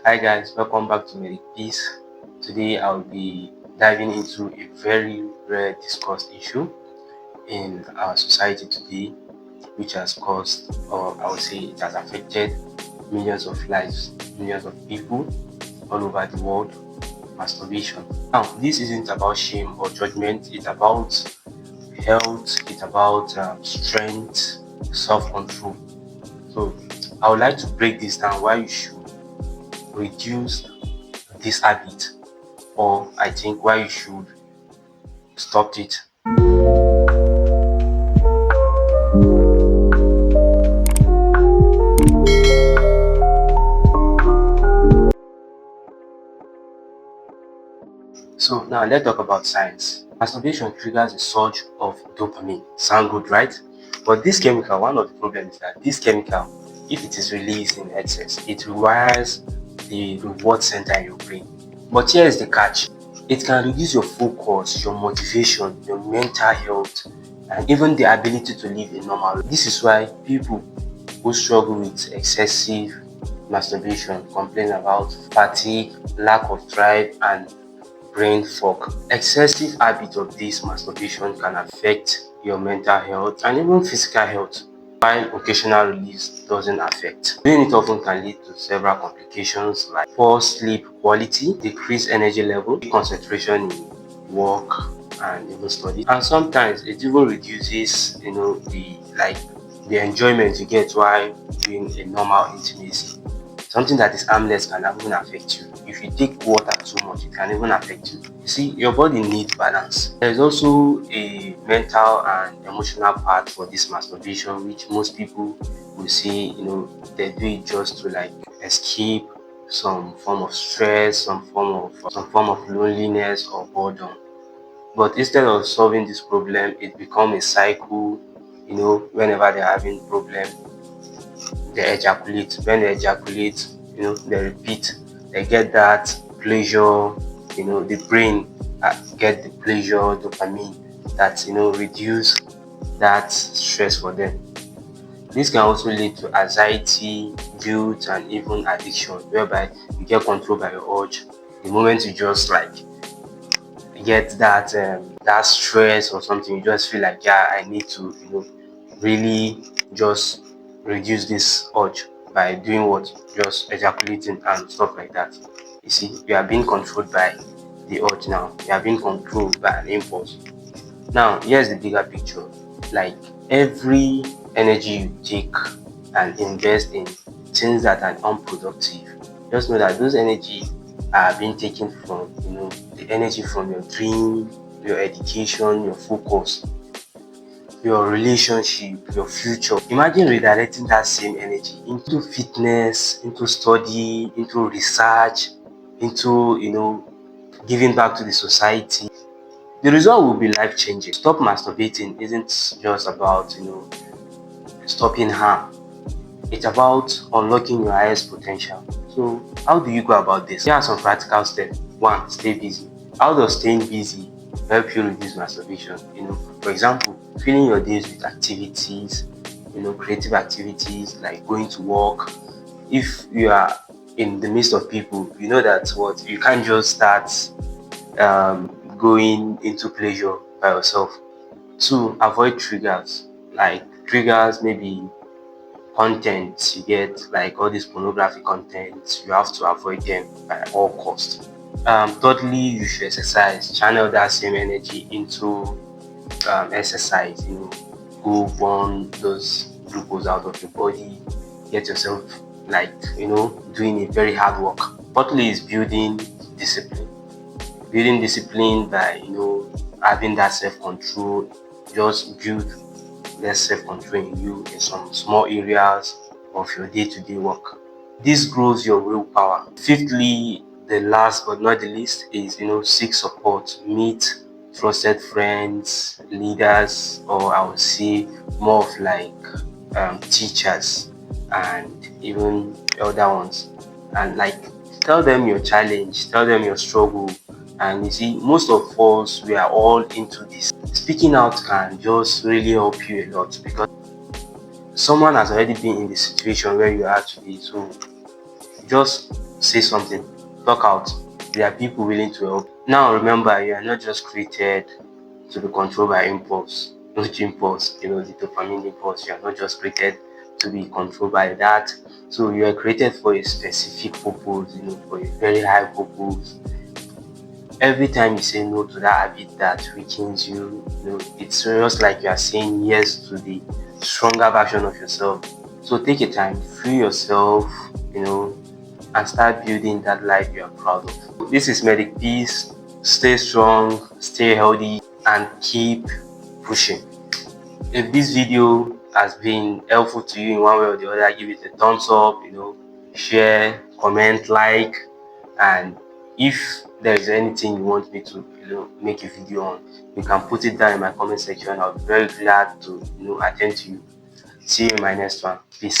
Hi guys, welcome back to Medic Peace. Today I'll be diving into a very rare discussed issue in our society today, which has caused, or I would say it has affected millions of lives, millions of people all over the world: masturbation. Now, this isn't about shame or judgment, it's about health, it's about strength, self control. So, I would like to break this down why you should reduce this habit, or I think why you should stop it. So now let's talk about science. Masturbation triggers a surge of dopamine. Sound good, right? But this chemical, one of the problems is that this chemical, if it is released in excess, it rewires the reward center in your brain. But here is the catch: it can reduce your focus, your motivation, your mental health, and even the ability to live a normal life. This is why people who struggle with excessive masturbation complain about fatigue, lack of drive, and brain fog. Excessive habit of this masturbation can affect your mental health and even physical health, while occasional release doesn't affect. Doing it often can lead to several complications like poor sleep quality, decreased energy level, concentration in work and even study. And sometimes it even reduces, the enjoyment you get while doing a normal intimacy. Something that is harmless can even affect you. If you take water too much, it can even affect you. You see, your body needs balance. There's also a mental and emotional part for this masturbation, which most people will say, they do it just to like escape some form of stress, some form of loneliness or boredom. But instead of solving this problem, it becomes a cycle. Whenever they're having problem, they ejaculate. When they ejaculate, they repeat. They get that pleasure. The brain get the pleasure dopamine that reduce that stress for them. This can also lead to anxiety, guilt, and even addiction, whereby you get controlled by your urge. The moment you just like get that stress or something, you just feel like, yeah, I need to really just reduce this urge by doing what, just ejaculating and stuff like that. You see, you are being controlled by the urge. Now you are being controlled by an impulse. Now here's the bigger picture: like, every energy you take and invest in things that are unproductive, just know that those energy are being taken from the energy from your dream, your education, your focus, your relationship, your future. Imagine redirecting that same energy into fitness, into study, into research, into giving back to the society. The result will be life changing. Stop masturbating isn't just about stopping harm. It's about unlocking your highest potential. So how do you go about this? Here are some practical steps. One, stay busy. How does staying busy help you reduce masturbation? For example, filling your days with activities, creative activities like going to work. If you are in the midst of people, you know that what you can't just start going into pleasure by yourself. Two, avoid triggers. Like triggers, maybe content you get, like all this pornography content, you have to avoid them by all costs. Thirdly, you should exercise. Channel that same energy into exercise. Go burn those glucose out of your body. Get yourself like doing a very hard work. Fourthly is building discipline. Building discipline by having that self control. Just build less self-control in you in some small areas of your day-to-day work. This grows your willpower. Fifthly, the last but not the least, is seek support. Meet trusted friends, leaders, or I would say more of like teachers and even elder ones, and like tell them your challenge, tell them your struggle. And you see, most of us, we are all into this. Speaking out can just really help you a lot, because someone has already been in the situation where you are today. So just say something, talk out. There are people willing to help. Now remember, you are not just created to be controlled by impulse, not impulse, the dopamine impulse. You are not just created to be controlled by that. So you are created for a specific purpose, for a very high purpose. Every time you say no to that habit that weakens you, it's just like you are saying yes to the stronger version of yourself. So take your time, free yourself, and start building that life you are proud of. This is Medic Peace. Stay strong, stay healthy, and keep pushing. If this video has been helpful to you in one way or the other, give it a thumbs up, share, comment, like, and if there is anything you want me to make a video on, you can put it down in my comment section. I'll be very glad to attend to you. See you in my next one. Peace.